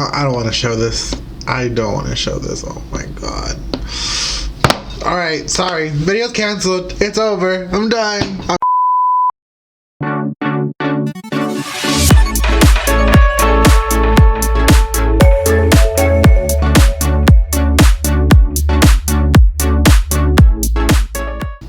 I don't want to show this. I don't want to show this. Oh my god. Alright, sorry. Video's canceled. It's over. I'm done.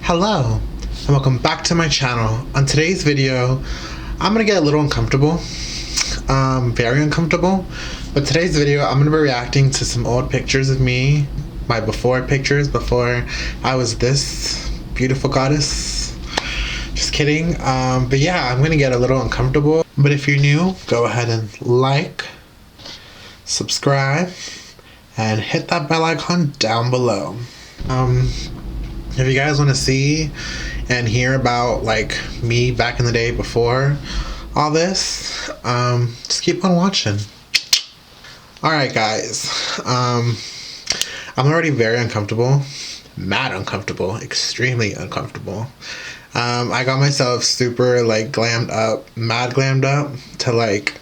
Hello, and welcome back to my channel. On today's video, I'm gonna get a little uncomfortable. Very uncomfortable. But today's video, I'm gonna be reacting to some old pictures of me, my before pictures, before I was this beautiful goddess. Just kidding. But yeah, I'm gonna get a little uncomfortable. But if you're new, go ahead and like, subscribe, and hit that bell icon down below. If you guys want to see and hear about like me back in the day before all this, just keep on watching. Alright guys, I'm already very uncomfortable, mad uncomfortable, extremely uncomfortable. I got myself super like glammed up, mad glammed up to like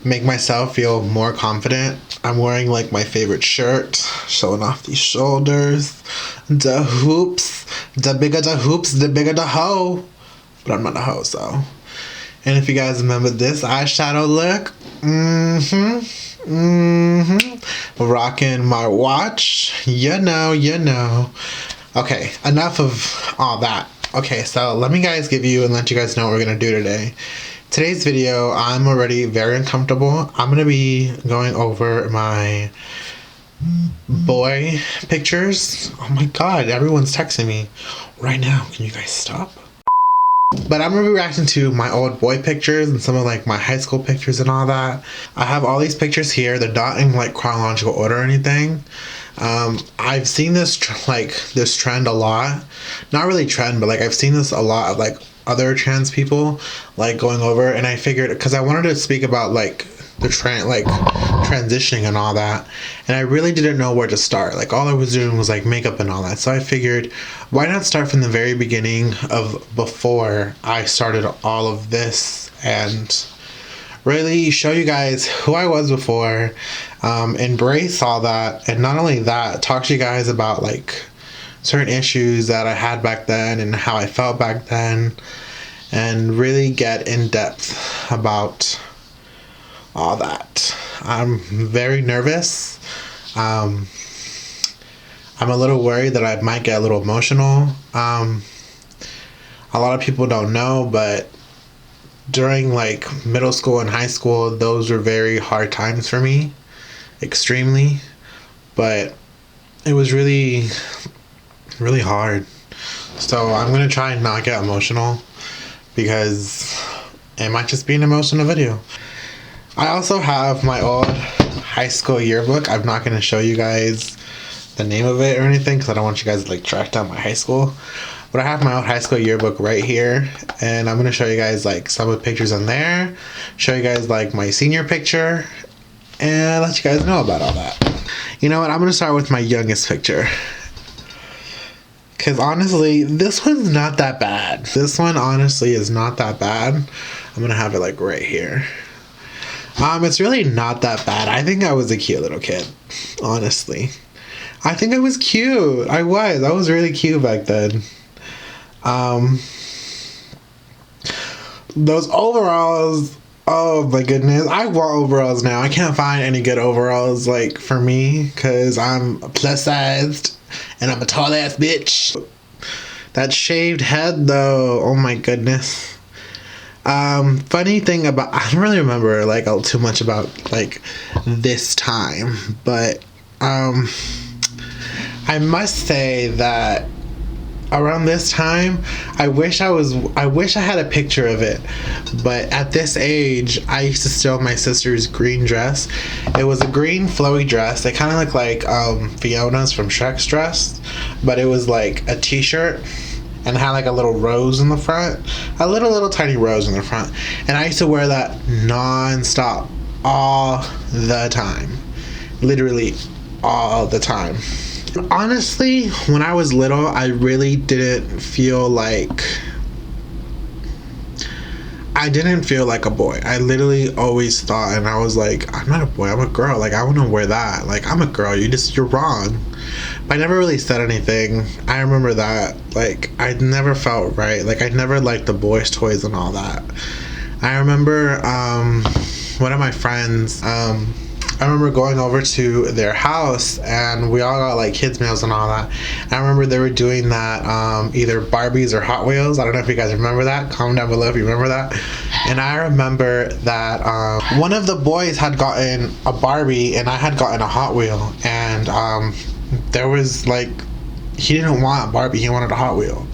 make myself feel more confident. I'm wearing like my favorite shirt, showing off these shoulders, the hoops, the bigger the hoops, the bigger the hoe. But I'm not a hoe, so. And if you guys remember this eyeshadow look, rocking my watch, you know. Okay, enough of all that. Okay, so let me guys give you and let you guys know what we're gonna do today. Today's video, I'm already very uncomfortable. I'm gonna be going over my boy pictures. Oh my god, everyone's texting me right now. Can you guys stop? But I'm gonna be reacting to my old boy pictures and some of like my high school pictures and all that. I have all these pictures here. They're not in like chronological order or anything. I've seen this this trend a lot. Not really trend, but like I've seen this a lot of like other trans people like going over, and I figured because I wanted to speak about like the trend, like transitioning and all that, and I really didn't know where to start. Like all I was doing was like makeup and all that, so I figured why not start from the very beginning of before I started all of this and really show you guys who I was before, embrace all that, and not only that, talk to you guys about like certain issues that I had back then and how I felt back then, and really get in depth about all that. I'm very nervous. I'm a little worried that I might get a little emotional. A lot of people don't know, but during like middle school and high school, those were very hard times for me, extremely. But it was really hard. So I'm gonna try and not get emotional because it might just be an emotional video. I also have my old high school yearbook. I'm not gonna show you guys the name of it or anything because I don't want you guys to like track down my high school. But I have my old high school yearbook right here, and I'm gonna show you guys like some of the pictures on there, show you guys like my senior picture, and let you guys know about all that. You know what? I'm gonna start with my youngest picture. Because honestly, this one's not that bad. This one honestly is not that bad. I'm gonna have it like right here. It's really not that bad. I think I was a cute little kid, honestly. I think I was cute. I was really cute back then. Those overalls, oh my goodness. I want overalls now. I can't find any good overalls like for me because I'm plus sized. And I'm a tall ass bitch. That shaved head though, oh my goodness. Funny thing about, I don't really remember like too much about like this time, but I must say that around this time, I wish I had a picture of it, but at this age, I used to steal my sister's green dress. It was a green flowy dress. It kind of looked like Fiona's from Shrek's dress, but it was like a t-shirt and had like a little rose in the front, a little tiny rose in the front, and I used to wear that non-stop all the time, literally all the time. Honestly, when I was little, I really didn't feel like I didn't feel like a boy. I literally always thought, and I was like, I'm not a boy, I'm a girl. Like, I want to wear that. Like, I'm a girl. You're wrong. But I never really said anything. I remember that. Like, I never felt right. Like, I never liked the boys' toys and all that. I remember one of my friends, I remember going over to their house and we all got like kids meals and all that. I remember they were doing that either Barbies or Hot Wheels. I don't know if you guys remember that. Comment down below if you remember that. And I remember that one of the boys had gotten a Barbie and I had gotten a Hot Wheel, and there was like, he didn't want a Barbie, he wanted a Hot Wheel.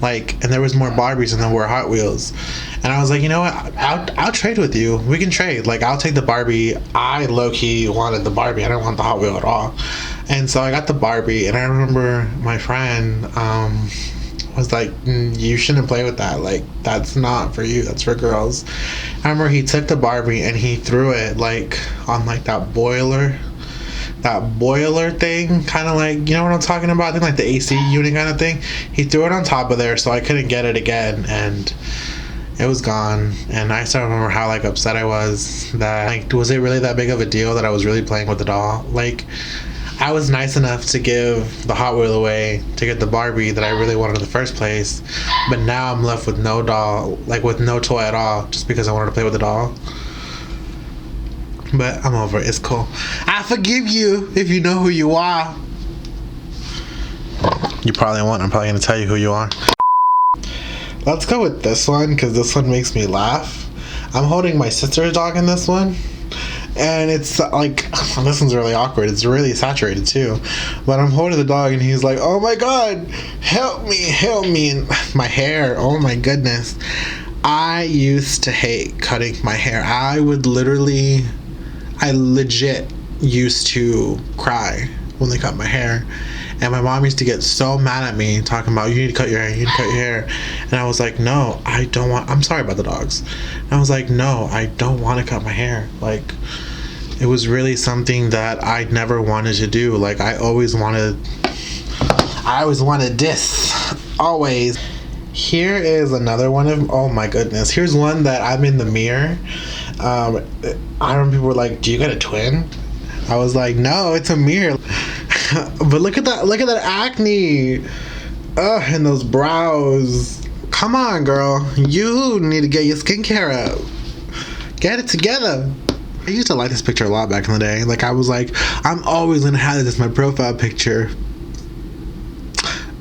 Like, and there was more Barbies than there were Hot Wheels. And I was like, you know what, I'll trade with you. We can trade. Like, I'll take the Barbie. I low-key wanted the Barbie. I didn't want the Hot Wheel at all. And so I got the Barbie, and I remember my friend was like, you shouldn't play with that. Like, that's not for you. That's for girls. I remember he took the Barbie and he threw it like on like that boiler thing, kind of like, you know what I'm talking about? I think like the AC unit kind of thing. He threw it on top of there, so I couldn't get it again, and it was gone. And I still remember how like upset I was that, like, was it really that big of a deal that I was really playing with the doll? Like, I was nice enough to give the Hot Wheel away to get the Barbie that I really wanted in the first place, but now I'm left with no doll, like with no toy at all, just because I wanted to play with the doll. But I'm over it. It's cool. I forgive you if you know who you are. You probably won't. I'm probably going to tell you who you are. Let's go with this one because this one makes me laugh. I'm holding my sister's dog in this one. And it's like, this one's really awkward. It's really saturated too. But I'm holding the dog and he's like, oh my God, help me. And my hair, oh my goodness. I used to hate cutting my hair. I legit used to cry when they cut my hair. And my mom used to get so mad at me, talking about, you need to cut your hair. And I was like, no, I don't want, I'm sorry about the dogs. And I was like, no, I don't want to cut my hair. Like, it was really something that I never wanted to do. Like, I always wanted this, always. Here is another one of, oh my goodness. Here's one that I'm in the mirror. I remember people were like, do you got a twin? I was like, no, it's a mirror. But look at that acne. And those brows. Come on, girl. You need to get your skincare up. Get it together. I used to like this picture a lot back in the day. Like, I was like, I'm always gonna have this as my profile picture.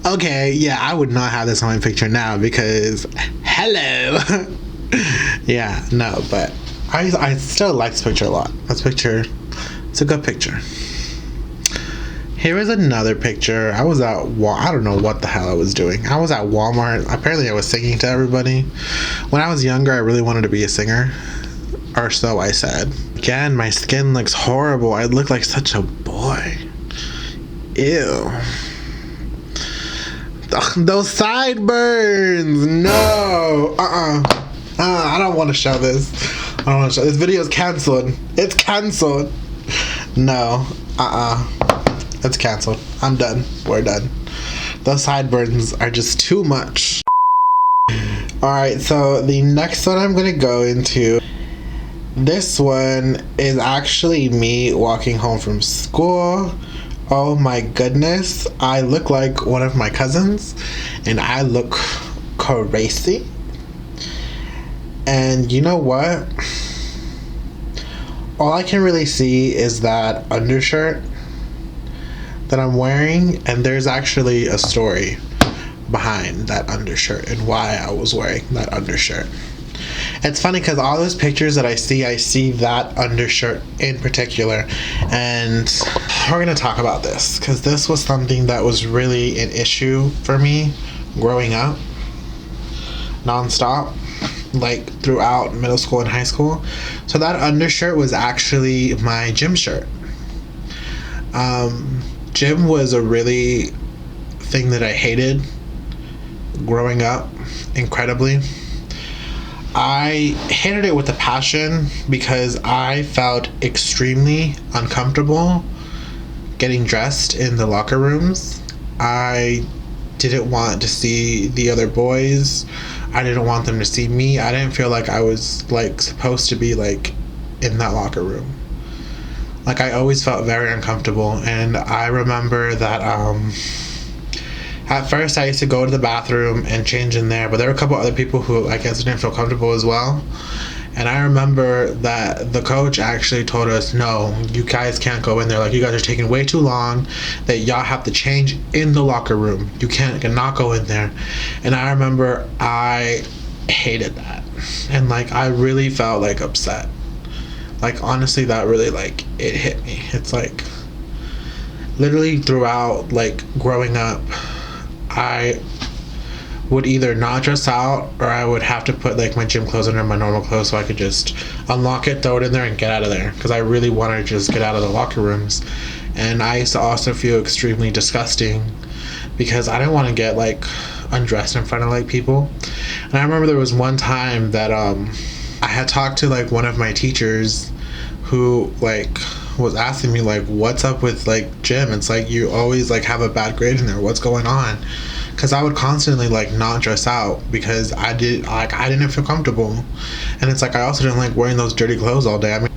Okay, yeah, I would not have this on my picture now because, hello. Yeah, no, but I still like this picture a lot. This picture, it's a good picture. Here is another picture. I was at I don't know what the hell I was doing. I was at Walmart. Apparently I was singing to everybody. When I was younger, I really wanted to be a singer. Or so I said. Again, my skin looks horrible. I look like such a boy. Ew. Ugh, those sideburns. No. I don't want to show this. I don't want to show this. Video is canceled. It's canceled. No. It's canceled. I'm done. We're done. Those sideburns are just too much. Alright, so the next one I'm going to go into. This one is actually me walking home from school. Oh my goodness. I look like one of my cousins. And I look crazy. And you know what? All I can really see is that undershirt that I'm wearing, and there's actually a story behind that undershirt and why I was wearing that undershirt. It's funny because all those pictures that I see that undershirt in particular, and we're going to talk about this because this was something that was really an issue for me growing up nonstop, like throughout middle school and high school. So that undershirt was actually my gym shirt. Gym was a really thing that I hated growing up incredibly. I hated it with a passion because I felt extremely uncomfortable getting dressed in the locker rooms. I didn't want to see the other boys I didn't want them to see me. I didn't feel like I was like supposed to be like in that locker room. Like, I always felt very uncomfortable. And I remember that at first I used to go to the bathroom and change in there, but there were a couple other people who I guess didn't feel comfortable as well. And I remember that the coach actually told us, no, you guys can't go in there. Like, you guys are taking way too long, that y'all have to change in the locker room. You cannot go in there. And I remember I hated that. And like, I really felt like upset. Like, honestly, that really, like, it hit me. It's like, literally throughout, like, growing up, I would either not dress out, or I would have to put like my gym clothes under my normal clothes so I could just unlock it, throw it in there, and get out of there, because I really wanted to just get out of the locker rooms. And I used to also feel extremely disgusting because I didn't want to get like undressed in front of like people. And I remember there was one time that I had talked to like one of my teachers who like was asking me like, what's up with like gym? It's like, you always like have a bad grade in there, what's going on? Because I would constantly like not dress out because I didn't feel comfortable. And it's like, I also didn't like wearing those dirty clothes all day. I mean,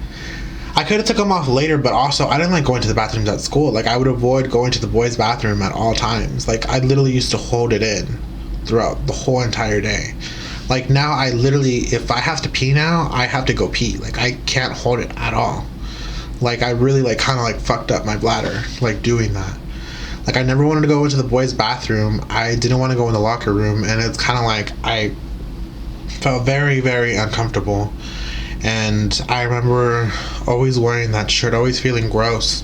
I could have took them off later, but also I didn't like going to the bathrooms at school. Like, I would avoid going to the boys' bathroom at all times. Like, I literally used to hold it in throughout the whole entire day. Like, now I literally, if I have to pee now, I have to go pee. Like, I can't hold it at all. Like, I really like kind of like fucked up my bladder like doing that. Like, I never wanted to go into the boys' bathroom. I didn't want to go in the locker room, and it's kind of like I felt very, very uncomfortable. And I remember always wearing that shirt, always feeling gross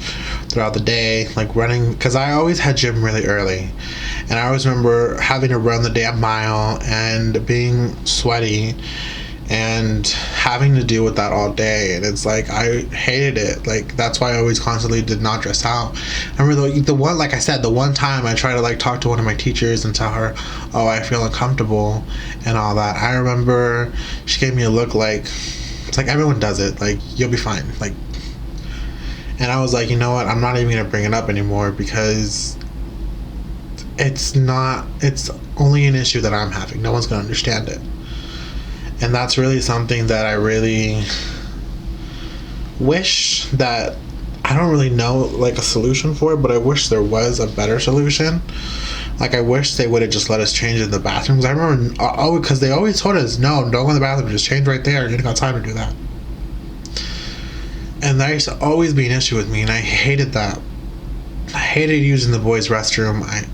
throughout the day, like running, because I always had gym really early. And I always remember having to run the damn mile and being sweaty and having to deal with that all day. And it's like, I hated it. Like, that's why I always constantly did not dress out. I remember the one, like I said, the one time I tried to like talk to one of my teachers and tell her, oh, I feel uncomfortable and all that. I remember she gave me a look like, it's like, everyone does it, like, you'll be fine. Like, and I was like, you know what, I'm not even gonna bring it up anymore, because it's only an issue that I'm having. No one's gonna understand it. And that's really something that I really wish that, I don't really know like a solution for it, but I wish there was a better solution. Like, I wish they would have just let us change in the bathrooms. I remember, because they always told us, no, don't go in the bathroom, just change right there. You don't got time to do that. And that used to always be an issue with me, and I hated that. I hated using the boys' restroom. I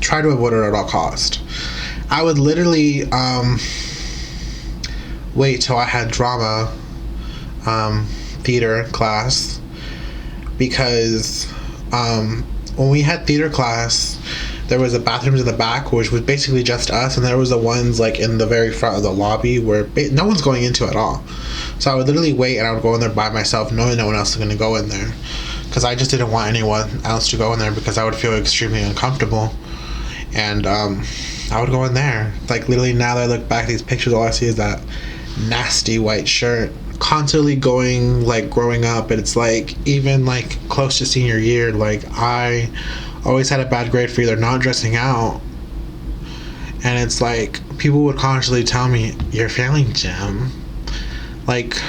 tried to avoid it at all cost. I would literally wait till I had drama theater class, because when we had theater class, there was a bathrooms in the back, which was basically just us, and there was the ones like in the very front of the lobby where no one's going into at all. So I would literally wait, and I would go in there by myself, knowing no one else was going to go in there, because I just didn't want anyone else to go in there, because I would feel extremely uncomfortable. And I would go in there. Like, literally, now that I look back at these pictures, all I see is that nasty white shirt. Constantly going, like, growing up, and it's like, even like close to senior year, like, I always had a bad grade for either not dressing out, and it's like, people would constantly tell me, you're failing gym. Like,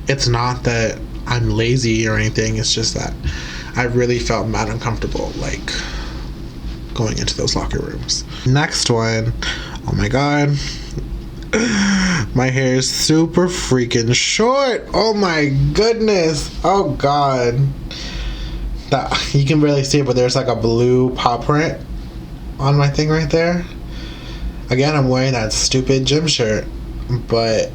it's not that I'm lazy or anything, it's just that I really felt mad uncomfortable, like, going into those locker rooms. Next one, oh my god, my hair is super freaking short. Oh my goodness. Oh god. That, you can barely see it, but there's like a blue paw print on my thing right there. Again, I'm wearing that stupid gym shirt, but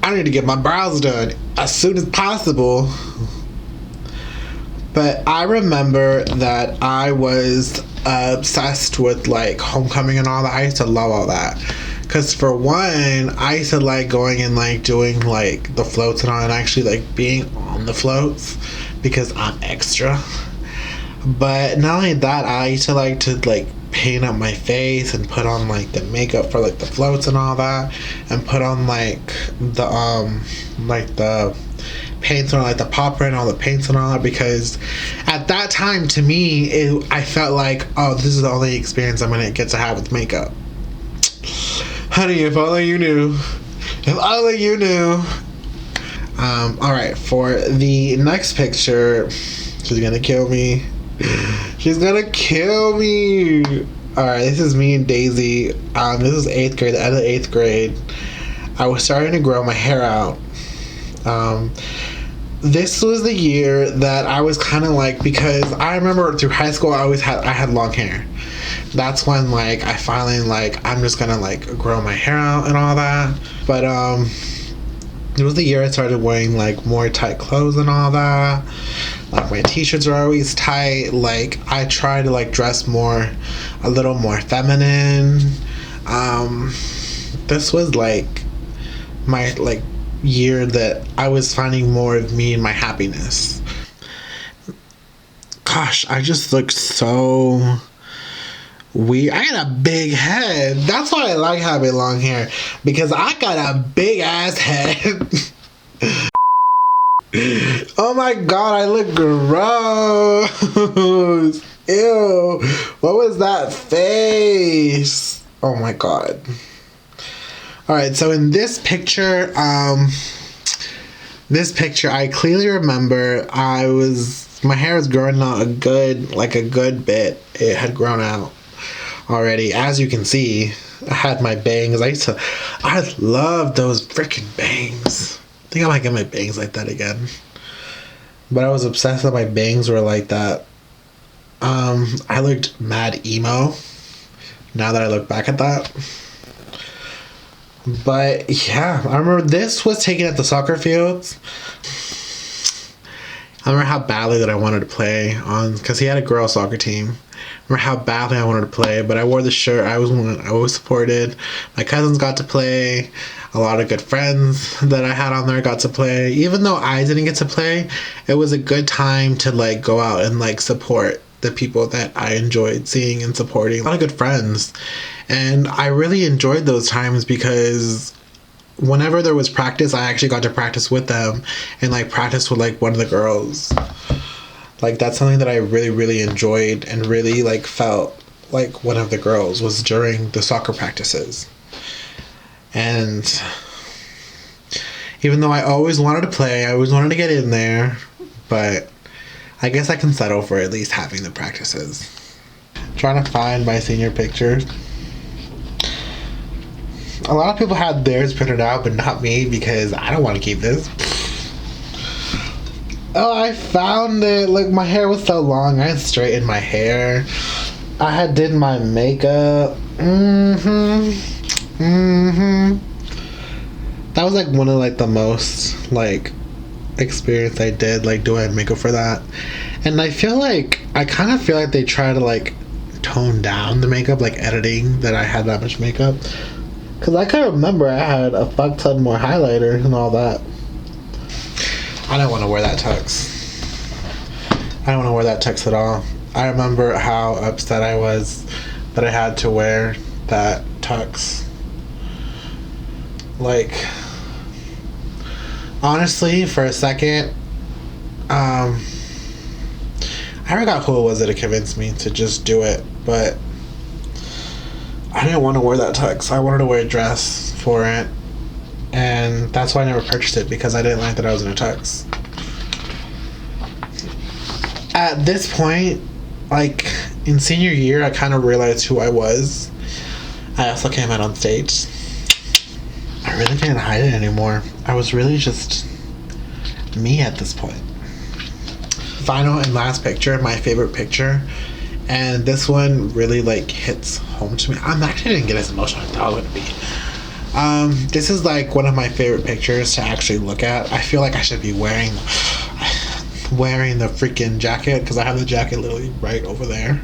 I need to get my brows done as soon as possible. But I remember that I was obsessed with like homecoming and all that. I used to love all that. Because for one, I used to like going and like doing like the floats and all, and actually like being on the floats, because I'm extra. But not only that, I used to like paint up my face and put on like the makeup for like the floats and all that, and put on like the paints on like the paw print, all the paints and all that, because at that time, to me, I felt like, oh, this is the only experience I'm gonna get to have with makeup. Honey, if only you knew. If only you knew. Alright, for the next picture, she's gonna kill me. She's gonna kill me. Alright, this is me and Daisy. This is 8th grade, the end of 8th grade. I was starting to grow my hair out. This was the year that I was kind of like, because I remember through high school I had long hair. That's when like I finally like I'm just gonna like grow my hair out and all that. But it was the year I started wearing like more tight clothes and all that. Like my t-shirts are always tight. Like I try to like dress a little more feminine. This was like my like year that I was finding more of me and my happiness. Gosh, I just look so weird. I got a big head. That's why I like having long hair, because I got a big ass head. Oh my god, I look gross. Ew. What was that face? Oh my god. Alright, so in this picture, I clearly remember my hair was growing out a good bit. It had grown out already. As you can see, I had my bangs. I love those freaking bangs. I think I might get my bangs like that again. But I was obsessed that my bangs were like that. I looked mad emo now that I look back at that. But yeah, I remember this was taken at the soccer fields. I remember how badly that I wanted to play on, because he had a girls soccer team. I remember how badly I wanted to play, but I wore the shirt. I was supported. My cousins got to play. A lot of good friends that I had on there got to play. Even though I didn't get to play, it was a good time to like go out and like support the people that I enjoyed seeing and supporting. A lot of good friends. And I really enjoyed those times because whenever there was practice, I actually got to practice with them and like practice with like one of the girls. Like that's something that I really, really enjoyed and really like felt like one of the girls was during the soccer practices. And even though I always wanted to play, I always wanted to get in there, but I guess I can settle for at least having the practices. Trying to find my senior pictures. A lot of people had theirs printed out, but not me, because I don't want to keep this. Oh, I found it. Look, my hair was so long. I had straightened my hair. I had did my makeup. That was like one of like the most like experience I did, like doing makeup for that. And I kind of feel like they try to like tone down the makeup, like editing that I had that much makeup. Because I can remember I had a fuck ton more highlighter and all that. I don't want to wear that tux. I don't want to wear that tux at all. I remember how upset I was that I had to wear that tux. Like, honestly, for a second, I forgot who it was that convinced me to just do it, but I didn't want to wear that tux. I wanted to wear a dress for it, and that's why I never purchased it, because I didn't like that I was in a tux. At this point, like in senior year, I kind of realized who I was. I also came out on stage. I really didn't hide it anymore. I was really just me at this point. Final and last picture, my favorite picture. And this one really like hits home to me. I'm actually didn't get as emotional as I thought it would be. This is like one of my favorite pictures to actually look at. I feel like I should be wearing the freaking jacket, because I have the jacket literally right over there.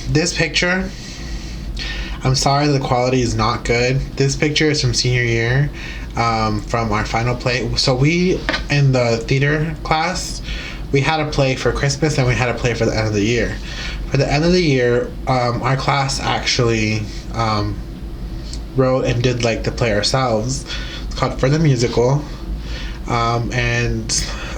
This picture, I'm sorry the quality is not good. This picture is from senior year, from our final play. So we, in the theater class, we had a play for Christmas and we had a play for the end of the year. For the end of the year, our class actually wrote and did like the play ourselves. It's called For the Musical. And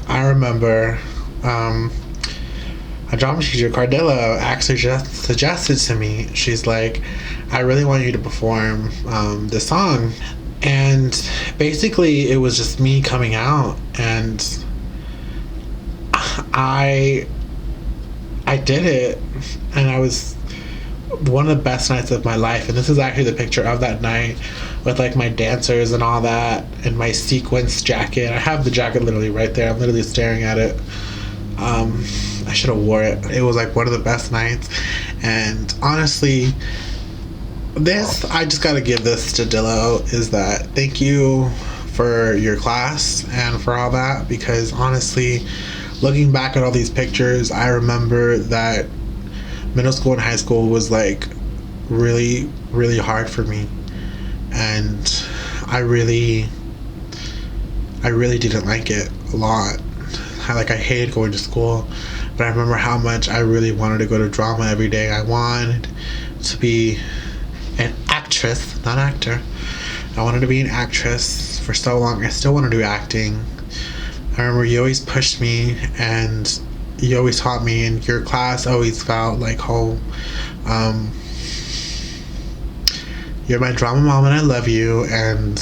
I remember, I my drama teacher, Cardillo, actually just suggested to me, she's like, I really want you to perform this song. And basically it was just me coming out, and I did it, and I was one of the best nights of my life. And this is actually the picture of that night with like my dancers and all that, and my sequins jacket. I have the jacket literally right there. I'm literally staring at it. I should have wore it. It was like one of the best nights. And honestly, this, I just gotta give this to Dillo, is that thank you for your class and for all that, because honestly, looking back at all these pictures, I remember that middle school and high school was like really, really hard for me. And I really didn't like it a lot. I hated going to school, but I remember how much I really wanted to go to drama every day. I wanted to be an actress, not actor. I wanted to be an actress for so long. I still want to do acting. I remember you always pushed me, and you always taught me, and your class always felt like home. You're my drama mom, and I love you, and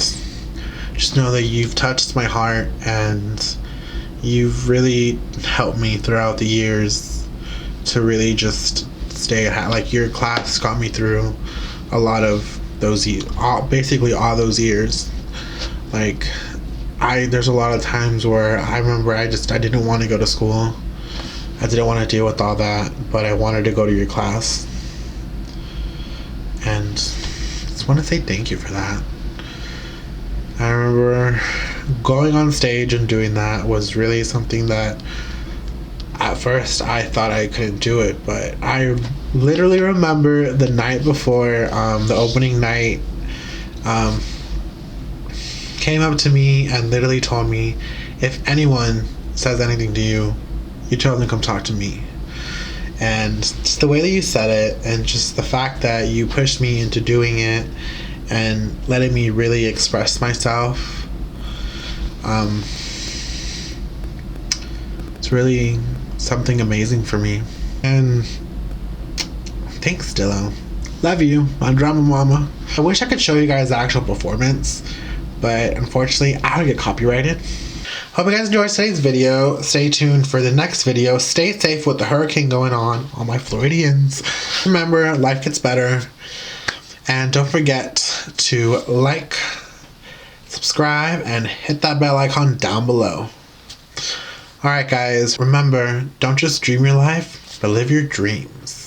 just know that you've touched my heart, and you've really helped me throughout the years to really just stay like your class got me through a lot of those basically all those years. Like there's a lot of times where I remember I didn't want to go to school. I didn't want to deal with all that, but I wanted to go to your class. And I just want to say thank you for that. I remember going on stage and doing that was really something that at first I thought I couldn't do it, but I literally remember the night before the opening night, came up to me and literally told me, if anyone says anything to you, you tell them to come talk to me. And just the way that you said it, and just the fact that you pushed me into doing it and letting me really express myself, it's really something amazing for me. And thanks, Dillo. Love you, my drama mama. I wish I could show you guys the actual performance, but unfortunately I don't get copyrighted. Hope you guys enjoyed today's video. Stay tuned for the next video. Stay safe with the hurricane going on, all my Floridians. Remember, life gets better. And don't forget to like, subscribe, and hit that bell icon down below. Alright guys, remember, don't just dream your life, but live your dreams.